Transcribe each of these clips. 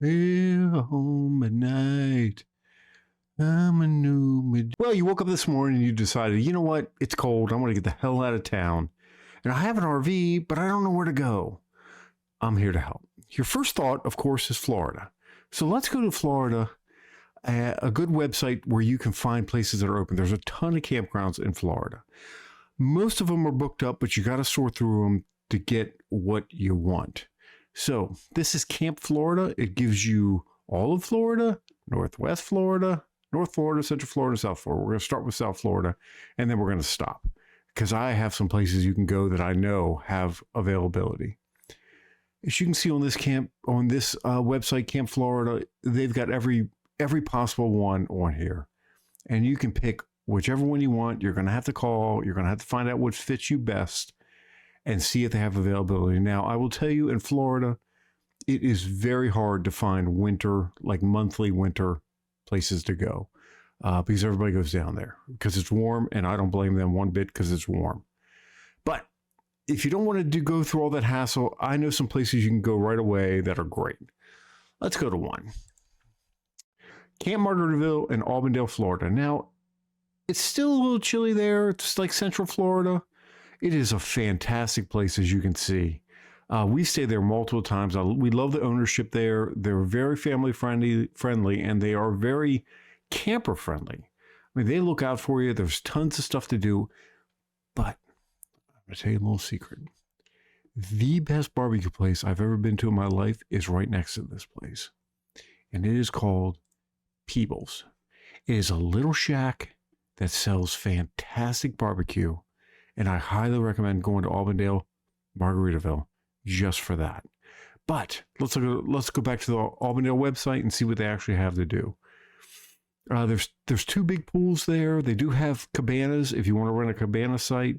We're home at night. I'm a new. Well, you woke up this morning and you decided, you know what? It's cold. I want to get the hell out of town. And I have an RV, but I don't know where to go. I'm here to help. Your first thought, of course, is Florida. So let's go to Florida, a good website where you can find places that are open. There's a ton of campgrounds in Florida. Most of them are booked up, but you got to sort through them to get what you want. So this is Camp Florida. It gives you all of Florida, Northwest Florida, North Florida, Central Florida, South Florida. We're going to start with South Florida, and then we're going to stop because I have some places you can go that I know have availability. As you can see on this website, Camp Florida, they've got every possible one on here, and you can pick whichever one you want. You're going to have to call. You're going to have to find out what fits you best and see if they have availability. Now, I will tell you, in Florida, it is very hard to find winter, like monthly winter places to go because everybody goes down there because it's warm, and I don't blame them one bit because it's warm. But if you don't want to go through all that hassle, I know some places you can go right away that are great. Let's go to one. Camp Margaritaville in Albandale, Florida. Now, it's still a little chilly there. It's like Central Florida. It is a fantastic place, as you can see. We stayed there multiple times. We love the ownership there. They're very family friendly, and they are very camper friendly. I mean, they look out for you. There's tons of stuff to do. But I'm going to tell you a little secret. The best barbecue place I've ever been to in my life is right next to this place. And it is called Peebles. It is a little shack that sells fantastic barbecue. And I highly recommend going to Albandale, Margaritaville, just for that. But let's go back to the Albandale website and see what they actually have to do. There's two big pools there. They do have cabanas if you want to run a cabana site.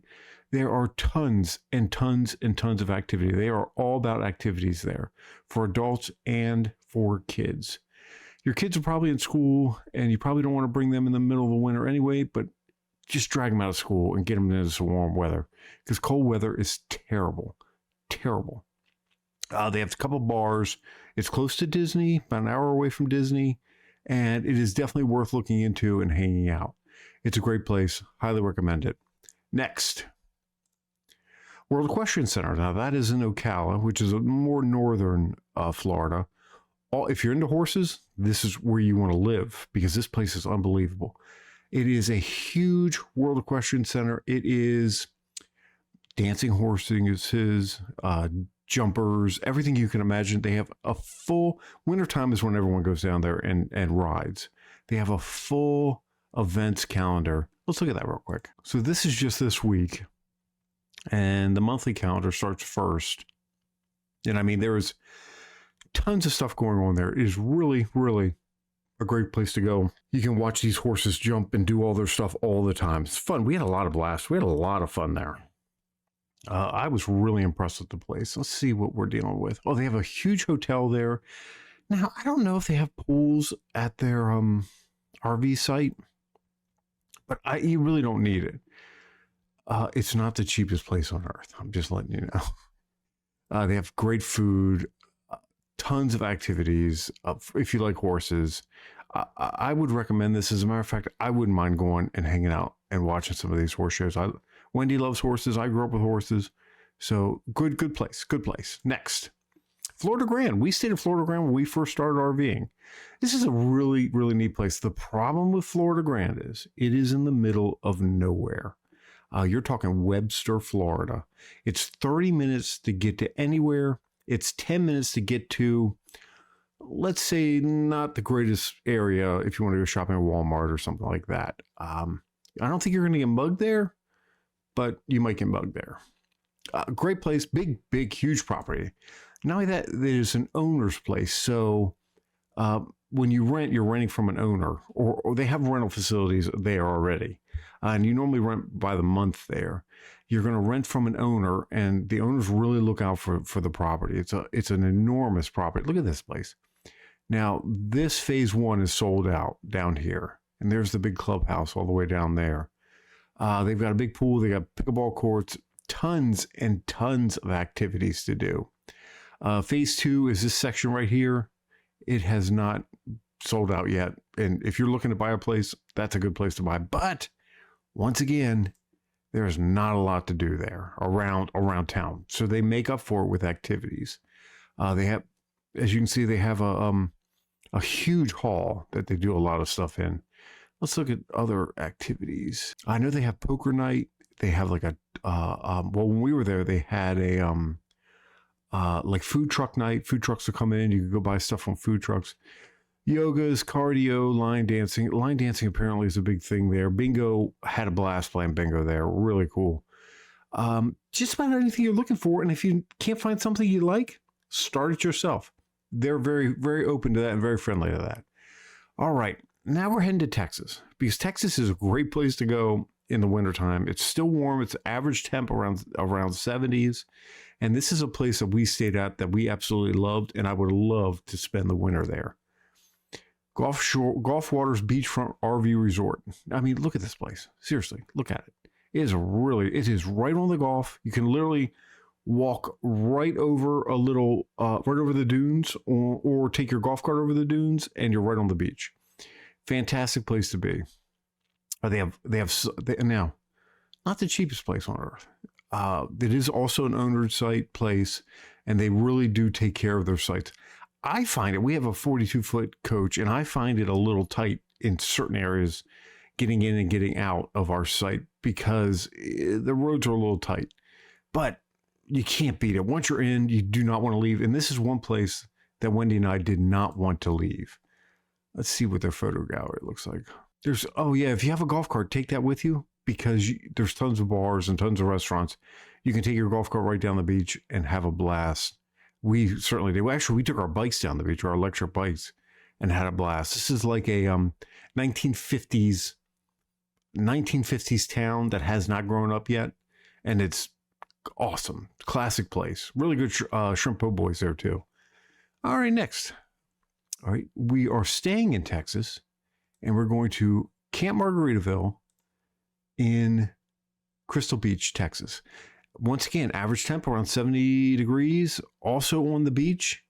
There are tons and tons and tons of activity. They are all about activities there for adults and for kids. Your kids are probably in school, and you probably don't want to bring them in the middle of the winter anyway, but just drag them out of school and get them into some warm weather because cold weather is terrible, terrible. They have a couple bars. It's close to Disney, about an hour away from Disney, and it is definitely worth looking into and hanging out. It's a great place. Highly recommend it. Next, World Equestrian Center. Now, that is in Ocala, which is a more northern Florida. If you're into horses, this is where you want to live because this place is unbelievable. It is a huge World Equestrian Center. It is dancing horses, jumpers, everything you can imagine. They have a full, wintertime is when everyone goes down there and rides. They have a full events calendar. Let's look at that real quick. So this is just this week, and the monthly calendar starts first. And I mean, there is tons of stuff going on there. It is really, really a great place to go. You can watch these horses jump and do all their stuff all the time. It's fun. We had a lot of blast. We had a lot of fun there. I was really impressed with the place. Let's see what we're dealing with. Oh, they have a huge hotel there. Now, I don't know if they have pools at their RV site, but you really don't need it. It's not the cheapest place on earth. I'm just letting you know. They have great food, tons of activities. If you like horses, I would recommend this. As a matter of fact, I wouldn't mind going and hanging out and watching some of these horse shows. Wendy loves horses. I grew up with horses. So good place. Good place. Next, Florida Grand. We stayed in Florida Grand when we first started RVing. This is a really, really neat place. The problem with Florida Grand is it is in the middle of nowhere. You're talking Webster, Florida. It's 30 minutes to get to anywhere. It's 10 minutes to get to, let's say, not the greatest area if you want to go shopping at Walmart or something like that. I don't think you're going to get mugged there, but you might get mugged there. Great place, big, huge property. Not only that, there's an owner's place. So when you rent, you're renting from an owner, or they have rental facilities there already. And you normally rent by the month there. You're going to rent from an owner, and the owners really look out for the property. It's an enormous property. Look at this place. Now, this phase one is sold out down here, and there's the big clubhouse all the way down there. They've got a big pool. They got pickleball courts, tons and tons of activities to do. Phase two is this section right here. It has not sold out yet. And if you're looking to buy a place, that's a good place to buy. But once again, there's not a lot to do there around town. So they make up for it with activities. They have, as you can see, they have a huge hall that they do a lot of stuff in. Let's look at other activities. I know they have poker night. They have like well, when we were there, they had a like food truck night. Food trucks will come in. You can go buy stuff from food trucks. Yogas, cardio, line dancing. Line dancing apparently is a big thing there. Bingo, had a blast playing bingo there. Really cool. Just about anything you're looking for. And if you can't find something you like, start it yourself. They're very, very open to that and very friendly to that. All right. Now we're heading to Texas, because Texas is a great place to go in the wintertime. It's still warm. It's average temp around 70s. And this is a place that we stayed at that we absolutely loved, and I would love to spend the winter there. Gulf Waters Beachfront RV Resort. I mean, look at this place. Seriously, look at it. It is right on the Gulf. You can literally walk right over right over the dunes, or take your golf cart over the dunes, and you're right on the beach. Fantastic place to be. They have now, not the cheapest place on earth. It is also an owner site place, and they really do take care of their sites. I find it, we have a 42-foot coach, and I find it a little tight in certain areas, getting in and getting out of our site, because the roads are a little tight. But you can't beat it. Once you're in, you do not want to leave. And this is one place that Wendy and I did not want to leave. Let's see what their photo gallery looks like. If you have a golf cart, take that with you, because there's tons of bars and tons of restaurants. You can take your golf cart right down the beach and have a blast. We certainly did. Actually, we took our bikes down the beach, our electric bikes, and had a blast. This is like a 1950s town that has not grown up yet, and it's awesome. Classic place. Really good shrimp po' boys there too. All right, next. All right, we are staying in Texas, and we're going to Camp Margaritaville in Crystal Beach, Texas. Once again, average temp around 70 degrees, also on the beach.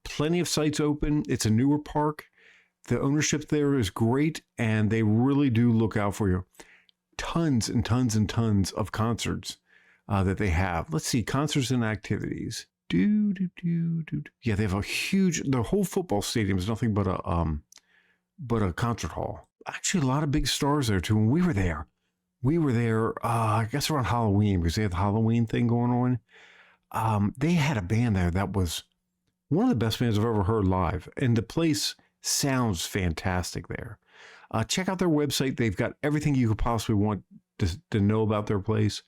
Plenty of sites open. It's a newer park. The ownership there is great, and they really do look out for you. Tons and tons and tons of concerts that they have. Let's see, concerts and activities. Yeah, they have the whole football stadium is nothing but a concert hall. Actually, a lot of big stars there too. When we were there, I guess around Halloween, because they had the Halloween thing going on. They had a band there that was one of the best bands I've ever heard live. And the place sounds fantastic there. Check out their website. They've got everything you could possibly want to know about their place.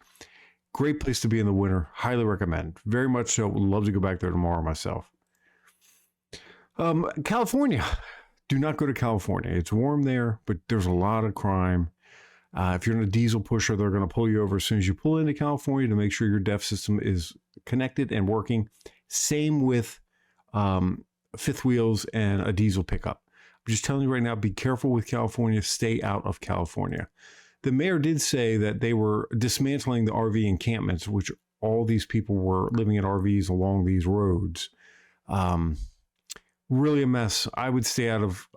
Great place to be in the winter. Highly recommend. Very much so. Would love to go back there tomorrow myself. California. Do not go to California. It's warm there, but there's a lot of crime. If you're in a diesel pusher, they're going to pull you over as soon as you pull into California to make sure your DEF system is connected and working. Same with fifth wheels and a diesel pickup. I'm just telling you right now, be careful with California. Stay out of California. The mayor did say that they were dismantling the RV encampments, which all these people were living in RVs along these roads. Really a mess. I would stay out of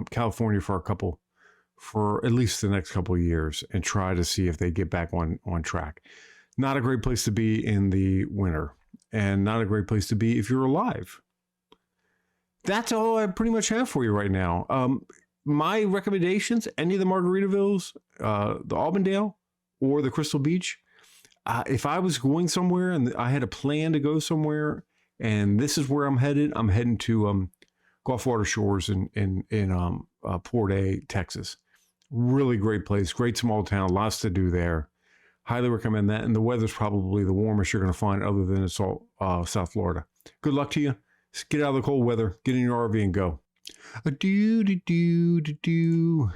California for at least the next couple of years, and try to see if they get back on track. Not a great place to be in the winter, and not a great place to be if you're alive. That's all I pretty much have for you right now. My recommendations, any of the Margaritavilles, the Albandale, or the Crystal Beach. If I was going somewhere and I had a plan to go somewhere, and this is where I'm heading to Gulf Water Shores in Port A, Texas. Really great place, great small town, lots to do there. Highly recommend that. And the weather's probably the warmest you're going to find other than in South Florida. Good luck to you. Get out of the cold weather, get in your RV and go. A do do do do do.